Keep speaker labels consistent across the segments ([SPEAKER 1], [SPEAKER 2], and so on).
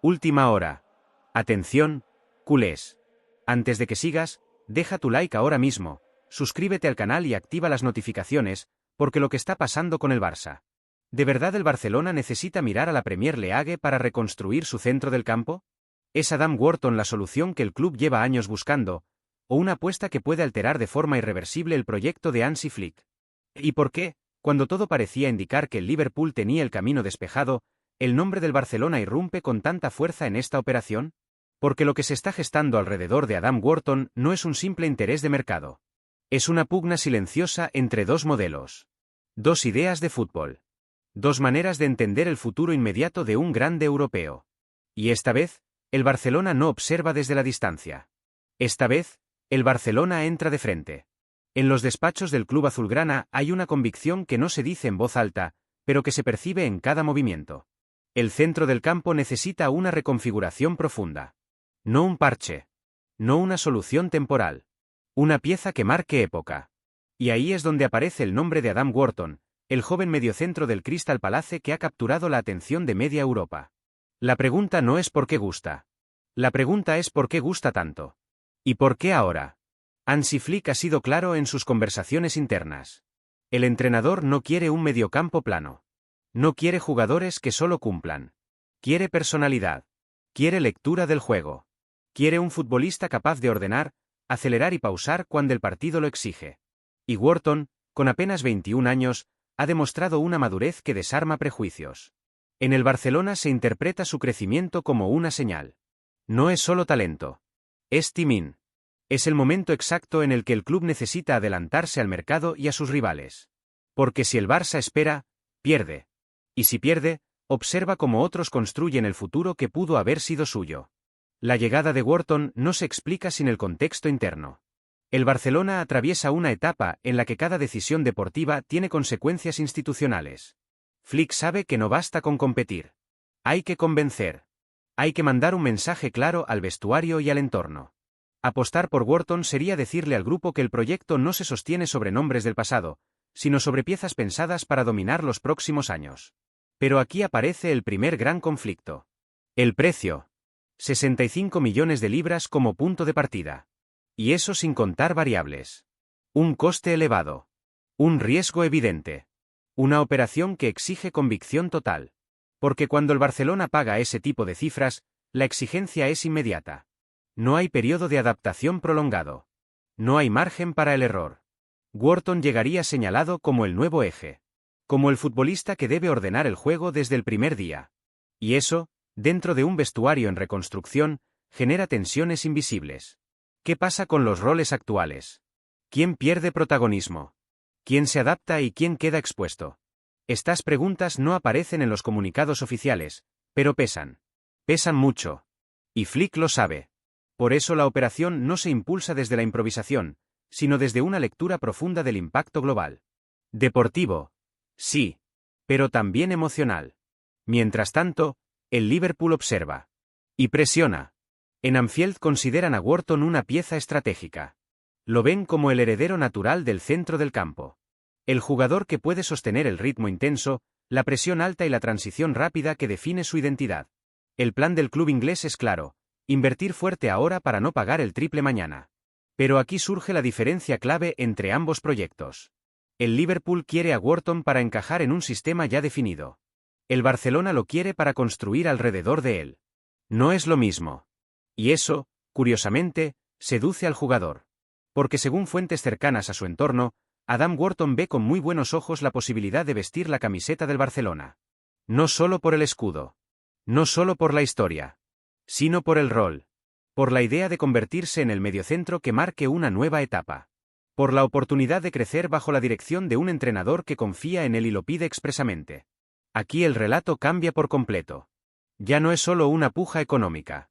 [SPEAKER 1] Última hora. Atención, culés. Antes de que sigas, deja tu like ahora mismo, suscríbete al canal y activa las notificaciones, porque lo que está pasando con el Barça. ¿De verdad el Barcelona necesita mirar a la Premier League para reconstruir su centro del campo? ¿Es Adam Wharton la solución que el club lleva años buscando, o una apuesta que puede alterar de forma irreversible el proyecto de Hansi Flick? ¿Y por qué, cuando todo parecía indicar que el Liverpool tenía el camino despejado, el nombre del Barcelona irrumpe con tanta fuerza en esta operación? Porque lo que se está gestando alrededor de Adam Wharton no es un simple interés de mercado. Es una pugna silenciosa entre dos modelos. Dos ideas de fútbol. Dos maneras de entender el futuro inmediato de un grande europeo. Y esta vez, el Barcelona no observa desde la distancia. Esta vez, el Barcelona entra de frente. En los despachos del club azulgrana hay una convicción que no se dice en voz alta, pero que se percibe en cada movimiento. El centro del campo necesita una reconfiguración profunda. No un parche. No una solución temporal. Una pieza que marque época. Y ahí es donde aparece el nombre de Adam Wharton, el joven mediocentro del Crystal Palace que ha capturado la atención de media Europa. La pregunta no es por qué gusta. La pregunta es por qué gusta tanto. ¿Y por qué ahora? Hansi Flick ha sido claro en sus conversaciones internas. El entrenador no quiere un mediocampo plano. No quiere jugadores que solo cumplan. Quiere personalidad. Quiere lectura del juego. Quiere un futbolista capaz de ordenar, acelerar y pausar cuando el partido lo exige. Y Wharton, con apenas 21 años, ha demostrado una madurez que desarma prejuicios. En el Barcelona se interpreta su crecimiento como una señal. No es solo talento. Es timing. Es el momento exacto en el que el club necesita adelantarse al mercado y a sus rivales. Porque si el Barça espera, pierde. Y si pierde, observa cómo otros construyen el futuro que pudo haber sido suyo. La llegada de Wharton no se explica sin el contexto interno. El Barcelona atraviesa una etapa en la que cada decisión deportiva tiene consecuencias institucionales. Flick sabe que no basta con competir. Hay que convencer. Hay que mandar un mensaje claro al vestuario y al entorno. Apostar por Wharton sería decirle al grupo que el proyecto no se sostiene sobre nombres del pasado, sino sobre piezas pensadas para dominar los próximos años. Pero aquí aparece el primer gran conflicto. El precio. 65 millones de libras como punto de partida. Y eso sin contar variables. Un coste elevado. Un riesgo evidente. Una operación que exige convicción total. Porque cuando el Barcelona paga ese tipo de cifras, la exigencia es inmediata. No hay periodo de adaptación prolongado. No hay margen para el error. Wharton llegaría señalado como el nuevo eje. Como el futbolista que debe ordenar el juego desde el primer día. Y eso, dentro de un vestuario en reconstrucción, genera tensiones invisibles. ¿Qué pasa con los roles actuales? ¿Quién pierde protagonismo? ¿Quién se adapta y quién queda expuesto? Estas preguntas no aparecen en los comunicados oficiales, pero pesan. Pesan mucho. Y Flick lo sabe. Por eso la operación no se impulsa desde la improvisación, sino desde una lectura profunda del impacto global. Deportivo. Sí. Pero también emocional. Mientras tanto, el Liverpool observa. Y presiona. En Anfield consideran a Wharton una pieza estratégica. Lo ven como el heredero natural del centro del campo. El jugador que puede sostener el ritmo intenso, la presión alta y la transición rápida que define su identidad. El plan del club inglés es claro, invertir fuerte ahora para no pagar el triple mañana. Pero aquí surge la diferencia clave entre ambos proyectos. El Liverpool quiere a Wharton para encajar en un sistema ya definido. El Barcelona lo quiere para construir alrededor de él. No es lo mismo. Y eso, curiosamente, seduce al jugador. Porque según fuentes cercanas a su entorno, Adam Wharton ve con muy buenos ojos la posibilidad de vestir la camiseta del Barcelona. No solo por el escudo. No solo por la historia. Sino por el rol. Por la idea de convertirse en el mediocentro que marque una nueva etapa. Por la oportunidad de crecer bajo la dirección de un entrenador que confía en él y lo pide expresamente. Aquí el relato cambia por completo. Ya no es solo una puja económica.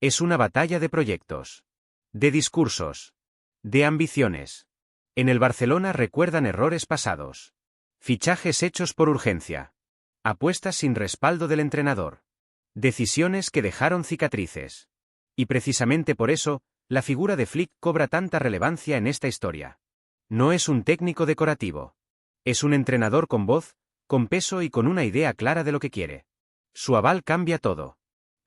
[SPEAKER 1] Es una batalla de proyectos. De discursos. De ambiciones. En el Barcelona recuerdan errores pasados. Fichajes hechos por urgencia. Apuestas sin respaldo del entrenador. Decisiones que dejaron cicatrices. Y precisamente por eso, la figura de Flick cobra tanta relevancia en esta historia. No es un técnico decorativo. Es un entrenador con voz, con peso y con una idea clara de lo que quiere. Su aval cambia todo.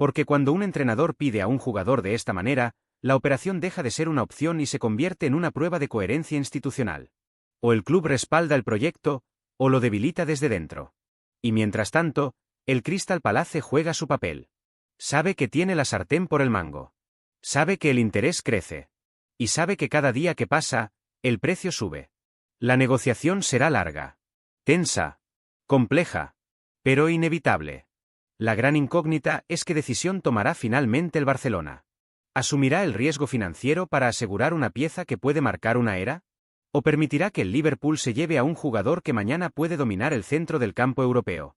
[SPEAKER 1] Porque cuando un entrenador pide a un jugador de esta manera, la operación deja de ser una opción y se convierte en una prueba de coherencia institucional. O el club respalda el proyecto, o lo debilita desde dentro. Y mientras tanto, el Crystal Palace juega su papel. Sabe que tiene la sartén por el mango. Sabe que el interés crece. Y sabe que cada día que pasa, el precio sube. La negociación será larga, tensa, compleja, pero inevitable. La gran incógnita es qué decisión tomará finalmente el Barcelona. ¿Asumirá el riesgo financiero para asegurar una pieza que puede marcar una era? ¿O permitirá que el Liverpool se lleve a un jugador que mañana puede dominar el centro del campo europeo?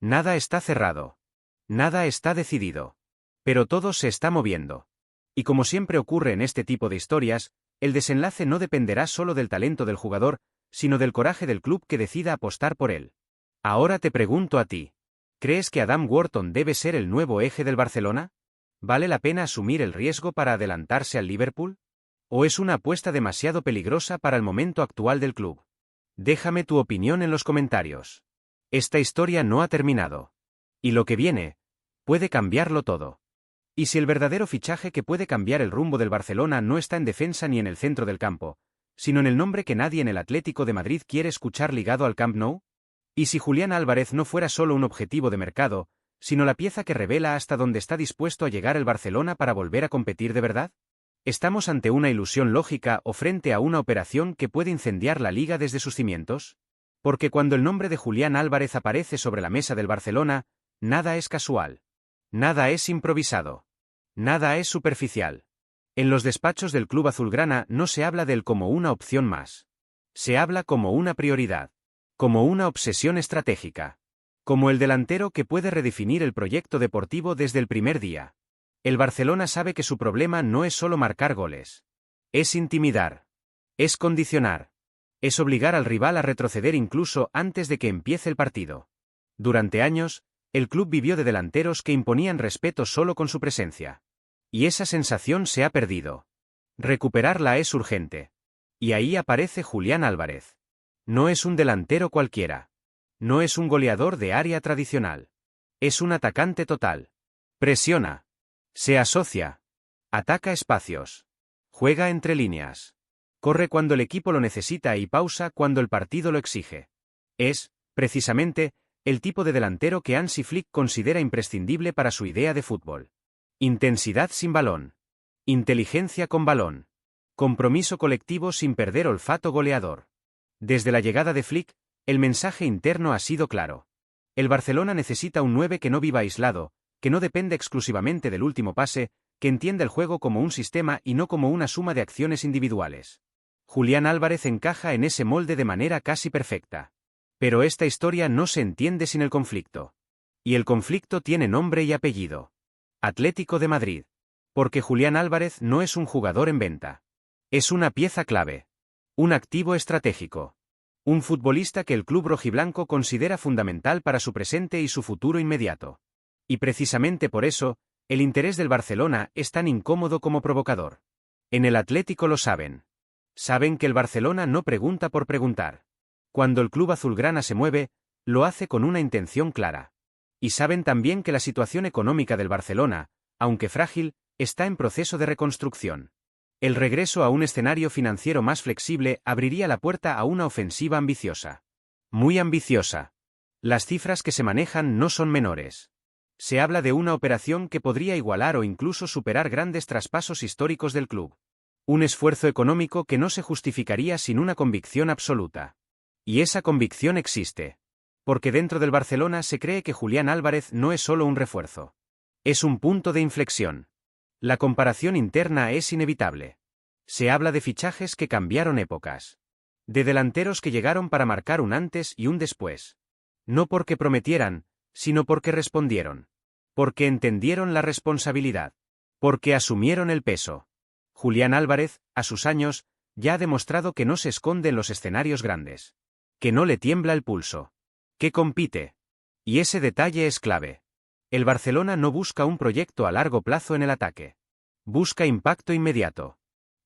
[SPEAKER 1] Nada está cerrado. Nada está decidido. Pero todo se está moviendo. Y como siempre ocurre en este tipo de historias, el desenlace no dependerá solo del talento del jugador, sino del coraje del club que decida apostar por él. Ahora te pregunto a ti. ¿Crees que Adam Wharton debe ser el nuevo eje del Barcelona? ¿Vale la pena asumir el riesgo para adelantarse al Liverpool? ¿O es una apuesta demasiado peligrosa para el momento actual del club? Déjame tu opinión en los comentarios. Esta historia no ha terminado. Y lo que viene, puede cambiarlo todo. Y si el verdadero fichaje que puede cambiar el rumbo del Barcelona no está en defensa ni en el centro del campo, sino en el nombre que nadie en el Atlético de Madrid quiere escuchar ligado al Camp Nou? ¿Y si Julián Álvarez no fuera solo un objetivo de mercado, sino la pieza que revela hasta dónde está dispuesto a llegar el Barcelona para volver a competir de verdad? ¿Estamos ante una ilusión lógica o frente a una operación que puede incendiar la liga desde sus cimientos? Porque cuando el nombre de Julián Álvarez aparece sobre la mesa del Barcelona, nada es casual. Nada es improvisado. Nada es superficial. En los despachos del club azulgrana no se habla de él como una opción más. Se habla como una prioridad. Como una obsesión estratégica. Como el delantero que puede redefinir el proyecto deportivo desde el primer día. El Barcelona sabe que su problema no es solo marcar goles. Es intimidar. Es condicionar. Es obligar al rival a retroceder incluso antes de que empiece el partido. Durante años, el club vivió de delanteros que imponían respeto solo con su presencia. Y esa sensación se ha perdido. Recuperarla es urgente. Y ahí aparece Julián Álvarez. No es un delantero cualquiera. No es un goleador de área tradicional. Es un atacante total. Presiona. Se asocia. Ataca espacios. Juega entre líneas. Corre cuando el equipo lo necesita y pausa cuando el partido lo exige. Es, precisamente, el tipo de delantero que Hansi Flick considera imprescindible para su idea de fútbol. Intensidad sin balón. Inteligencia con balón. Compromiso colectivo sin perder olfato goleador. Desde la llegada de Flick, el mensaje interno ha sido claro. El Barcelona necesita un 9 que no viva aislado, que no depende exclusivamente del último pase, que entienda el juego como un sistema y no como una suma de acciones individuales. Julián Álvarez encaja en ese molde de manera casi perfecta. Pero esta historia no se entiende sin el conflicto. Y el conflicto tiene nombre y apellido. Atlético de Madrid. Porque Julián Álvarez no es un jugador en venta. Es una pieza clave. Un activo estratégico. Un futbolista que el club rojiblanco considera fundamental para su presente y su futuro inmediato. Y precisamente por eso, el interés del Barcelona es tan incómodo como provocador. En el Atlético lo saben. Saben que el Barcelona no pregunta por preguntar. Cuando el club azulgrana se mueve, lo hace con una intención clara. Y saben también que la situación económica del Barcelona, aunque frágil, está en proceso de reconstrucción. El regreso a un escenario financiero más flexible abriría la puerta a una ofensiva ambiciosa. Muy ambiciosa. Las cifras que se manejan no son menores. Se habla de una operación que podría igualar o incluso superar grandes traspasos históricos del club. Un esfuerzo económico que no se justificaría sin una convicción absoluta. Y esa convicción existe. Porque dentro del Barcelona se cree que Julián Álvarez no es solo un refuerzo. Es un punto de inflexión. La comparación interna es inevitable. Se habla de fichajes que cambiaron épocas. De delanteros que llegaron para marcar un antes y un después. No porque prometieran, sino porque respondieron. Porque entendieron la responsabilidad. Porque asumieron el peso. Julián Álvarez, a sus años, ya ha demostrado que no se esconde en los escenarios grandes. Que no le tiembla el pulso. Que compite. Y ese detalle es clave. El Barcelona no busca un proyecto a largo plazo en el ataque. Busca impacto inmediato.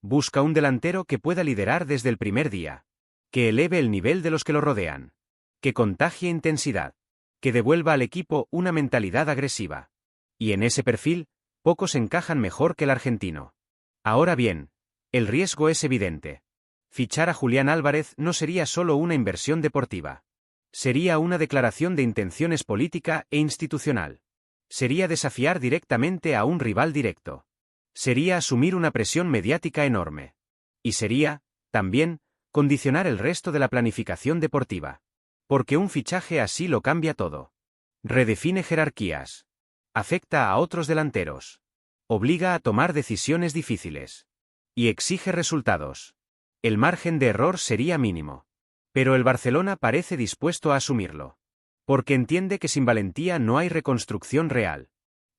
[SPEAKER 1] Busca un delantero que pueda liderar desde el primer día. Que eleve el nivel de los que lo rodean. Que contagie intensidad. Que devuelva al equipo una mentalidad agresiva. Y en ese perfil, pocos encajan mejor que el argentino. Ahora bien, el riesgo es evidente. Fichar a Julián Álvarez no sería solo una inversión deportiva. Sería una declaración de intenciones política e institucional. Sería desafiar directamente a un rival directo. Sería asumir una presión mediática enorme. Y sería, también, condicionar el resto de la planificación deportiva. Porque un fichaje así lo cambia todo. Redefine jerarquías. Afecta a otros delanteros. Obliga a tomar decisiones difíciles. Y exige resultados. El margen de error sería mínimo. Pero el Barcelona parece dispuesto a asumirlo. Porque entiende que sin valentía no hay reconstrucción real.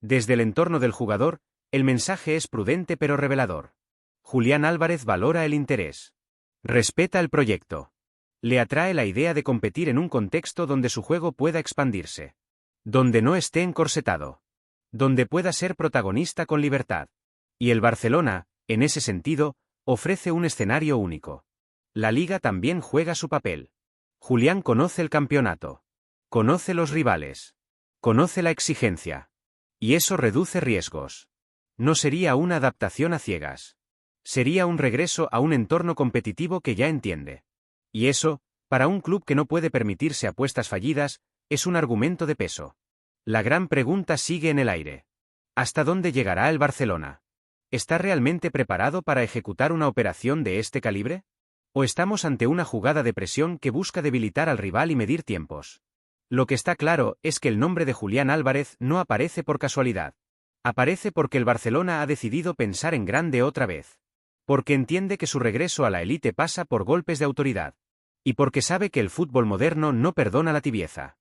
[SPEAKER 1] Desde el entorno del jugador, el mensaje es prudente pero revelador. Julián Álvarez valora el interés. Respeta el proyecto. Le atrae la idea de competir en un contexto donde su juego pueda expandirse. Donde no esté encorsetado. Donde pueda ser protagonista con libertad. Y el Barcelona, en ese sentido, ofrece un escenario único. La Liga también juega su papel. Julián conoce el campeonato. Conoce los rivales. Conoce la exigencia. Y eso reduce riesgos. No sería una adaptación a ciegas. Sería un regreso a un entorno competitivo que ya entiende. Y eso, para un club que no puede permitirse apuestas fallidas, es un argumento de peso. La gran pregunta sigue en el aire. ¿Hasta dónde llegará el Barcelona? ¿Está realmente preparado para ejecutar una operación de este calibre? ¿O estamos ante una jugada de presión que busca debilitar al rival y medir tiempos? Lo que está claro es que el nombre de Julián Álvarez no aparece por casualidad. Aparece porque el Barcelona ha decidido pensar en grande otra vez. Porque entiende que su regreso a la élite pasa por golpes de autoridad. Y porque sabe que el fútbol moderno no perdona la tibieza.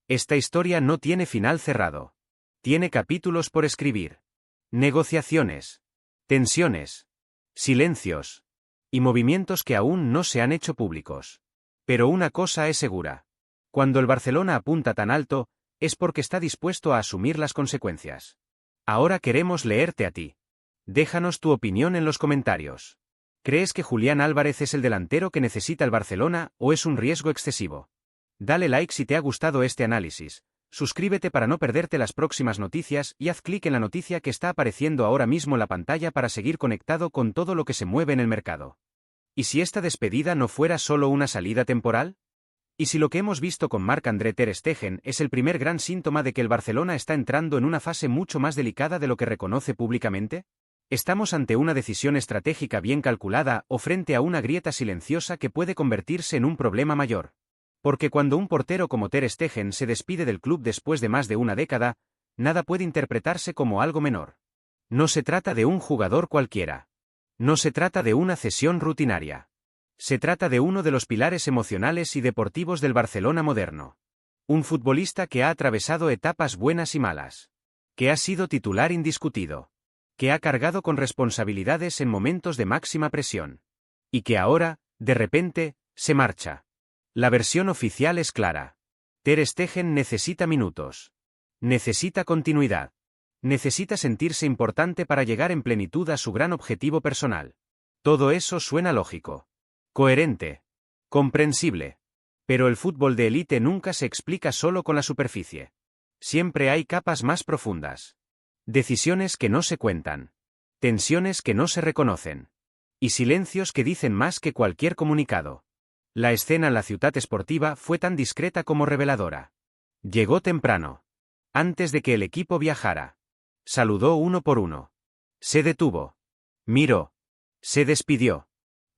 [SPEAKER 1] Esta historia no tiene final cerrado. Tiene capítulos por escribir. Negociaciones. Tensiones. Silencios. Y movimientos que aún no se han hecho públicos. Pero una cosa es segura. Cuando el Barcelona apunta tan alto, es porque está dispuesto a asumir las consecuencias. Ahora queremos leerte a ti. Déjanos tu opinión en los comentarios. ¿Crees que Julián Álvarez es el delantero que necesita el Barcelona o es un riesgo excesivo? Dale like si te ha gustado este análisis, suscríbete para no perderte las próximas noticias y haz clic en la noticia que está apareciendo ahora mismo en la pantalla para seguir conectado con todo lo que se mueve en el mercado. ¿Y si esta despedida no fuera solo una salida temporal? ¿Y si lo que hemos visto con Marc-André ter Stegen es el primer gran síntoma de que el Barcelona está entrando en una fase mucho más delicada de lo que reconoce públicamente? ¿Estamos ante una decisión estratégica bien calculada o frente a una grieta silenciosa que puede convertirse en un problema mayor? Porque cuando un portero como ter Stegen se despide del club después de más de una década, nada puede interpretarse como algo menor. No se trata de un jugador cualquiera. No se trata de una cesión rutinaria. Se trata de uno de los pilares emocionales y deportivos del Barcelona moderno. Un futbolista que ha atravesado etapas buenas y malas. Que ha sido titular indiscutido. Que ha cargado con responsabilidades en momentos de máxima presión. Y que ahora, de repente, se marcha. La versión oficial es clara. Ter Stegen necesita minutos. Necesita continuidad. Necesita sentirse importante para llegar en plenitud a su gran objetivo personal. Todo eso suena lógico. Coherente. Comprensible. Pero el fútbol de élite nunca se explica solo con la superficie. Siempre hay capas más profundas. Decisiones que no se cuentan. Tensiones que no se reconocen. Y silencios que dicen más que cualquier comunicado. La escena en la Ciutat Esportiva fue tan discreta como reveladora. Llegó temprano. Antes de que el equipo viajara. Saludó uno por uno. Se detuvo. Miró. Se despidió.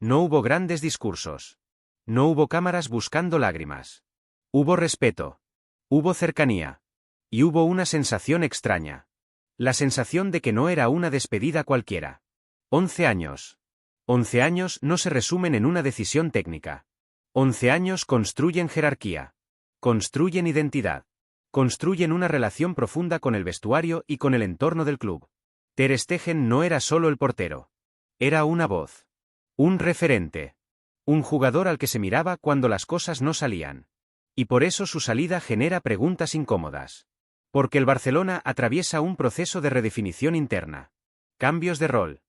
[SPEAKER 1] No hubo grandes discursos. No hubo cámaras buscando lágrimas. Hubo respeto. Hubo cercanía. Y hubo una sensación extraña. La sensación de que no era una despedida cualquiera. 11 años. 11 años no se resumen en una decisión técnica. 11 años construyen jerarquía. Construyen identidad. Construyen una relación profunda con el vestuario y con el entorno del club. Ter Stegen no era solo el portero. Era una voz. Un referente. Un jugador al que se miraba cuando las cosas no salían. Y por eso su salida genera preguntas incómodas. Porque el Barcelona atraviesa un proceso de redefinición interna. Cambios de rol.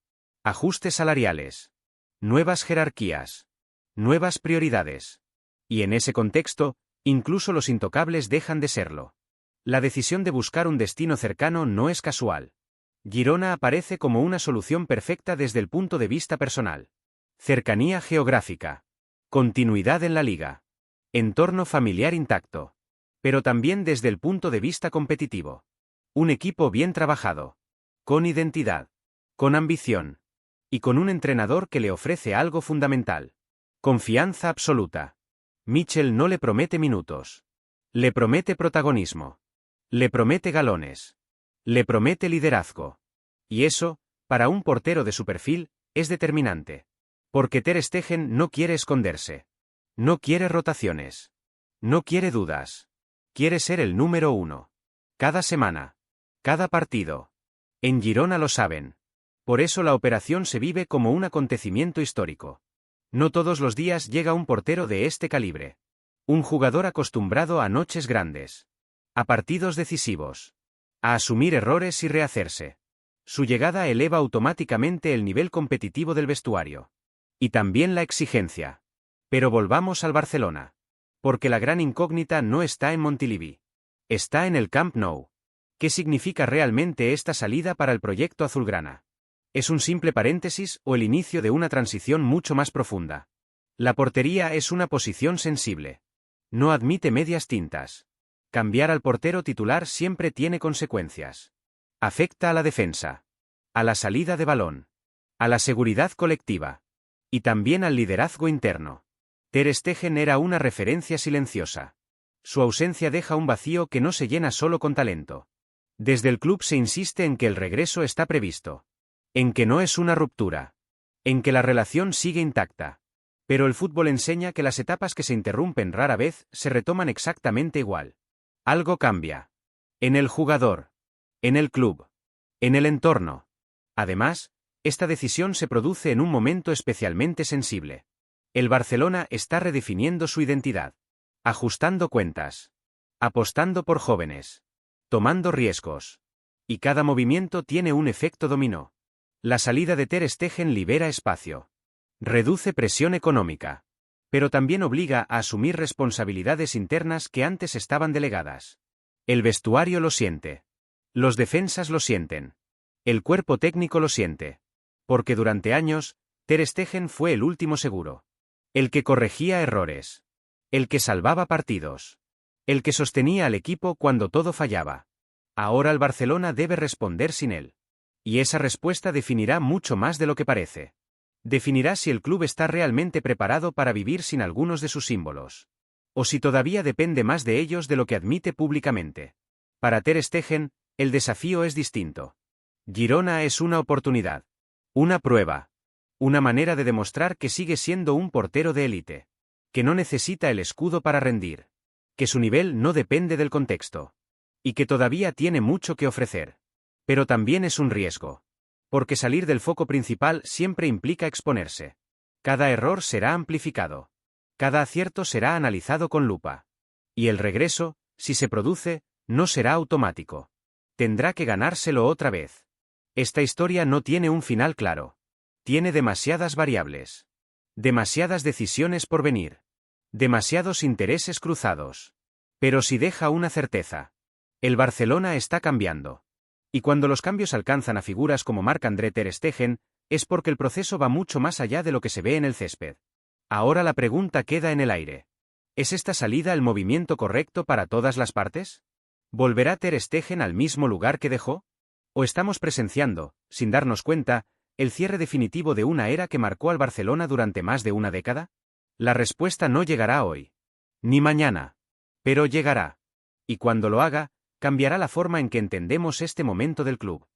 [SPEAKER 1] Ajustes salariales. Nuevas jerarquías. Nuevas prioridades. Y en ese contexto, incluso los intocables dejan de serlo. La decisión de buscar un destino cercano no es casual. Girona aparece como una solución perfecta desde el punto de vista personal. Cercanía geográfica. Continuidad en la liga. Entorno familiar intacto. Pero también desde el punto de vista competitivo. Un equipo bien trabajado. Con identidad. Con ambición. Y con un entrenador que le ofrece algo fundamental. Confianza absoluta. Michel no le promete minutos. Le promete protagonismo. Le promete galones. Le promete liderazgo. Y eso, para un portero de su perfil, es determinante. Porque Ter Stegen no quiere esconderse. No quiere rotaciones. No quiere dudas. Quiere ser el número 1. Cada semana. Cada partido. En Girona lo saben. Por eso la operación se vive como un acontecimiento histórico. No todos los días llega un portero de este calibre. Un jugador acostumbrado a noches grandes. A partidos decisivos. A asumir errores y rehacerse. Su llegada eleva automáticamente el nivel competitivo del vestuario. Y también la exigencia. Pero volvamos al Barcelona. Porque la gran incógnita no está en Montilivi. Está en el Camp Nou. ¿Qué significa realmente esta salida para el proyecto azulgrana? ¿Es un simple paréntesis o el inicio de una transición mucho más profunda? La portería es una posición sensible. No admite medias tintas. Cambiar al portero titular siempre tiene consecuencias. Afecta a la defensa. A la salida de balón. A la seguridad colectiva. Y también al liderazgo interno. Ter Stegen era una referencia silenciosa. Su ausencia deja un vacío que no se llena solo con talento. Desde el club se insiste en que el regreso está previsto. En que no es una ruptura. En que la relación sigue intacta. Pero el fútbol enseña que las etapas que se interrumpen rara vez se retoman exactamente igual. Algo cambia. En el jugador. En el club. En el entorno. Además, esta decisión se produce en un momento especialmente sensible. El Barcelona está redefiniendo su identidad. Ajustando cuentas. Apostando por jóvenes. Tomando riesgos. Y cada movimiento tiene un efecto dominó. La salida de Ter Stegen libera espacio. Reduce presión económica. Pero también obliga a asumir responsabilidades internas que antes estaban delegadas. El vestuario lo siente. Los defensas lo sienten. El cuerpo técnico lo siente. Porque durante años, Ter Stegen fue el último seguro. El que corregía errores. El que salvaba partidos. El que sostenía al equipo cuando todo fallaba. Ahora el Barcelona debe responder sin él. Y esa respuesta definirá mucho más de lo que parece. Definirá si el club está realmente preparado para vivir sin algunos de sus símbolos. O si todavía depende más de ellos de lo que admite públicamente. Para Ter Stegen, el desafío es distinto. Girona es una oportunidad. Una prueba. Una manera de demostrar que sigue siendo un portero de élite. Que no necesita el escudo para rendir. Que su nivel no depende del contexto. Y que todavía tiene mucho que ofrecer. Pero también es un riesgo. Porque salir del foco principal siempre implica exponerse. Cada error será amplificado. Cada acierto será analizado con lupa. Y el regreso, si se produce, no será automático. Tendrá que ganárselo otra vez. Esta historia no tiene un final claro. Tiene demasiadas variables. Demasiadas decisiones por venir. Demasiados intereses cruzados. Pero si deja una certeza. El Barcelona está cambiando. Y cuando los cambios alcanzan a figuras como Marc-André Ter Stegen, es porque el proceso va mucho más allá de lo que se ve en el césped. Ahora la pregunta queda en el aire. ¿Es esta salida el movimiento correcto para todas las partes? ¿Volverá Ter Stegen al mismo lugar que dejó? ¿O estamos presenciando, sin darnos cuenta, el cierre definitivo de una era que marcó al Barcelona durante más de una década? La respuesta no llegará hoy. Ni mañana. Pero llegará. Y cuando lo haga, cambiará la forma en que entendemos este momento del club.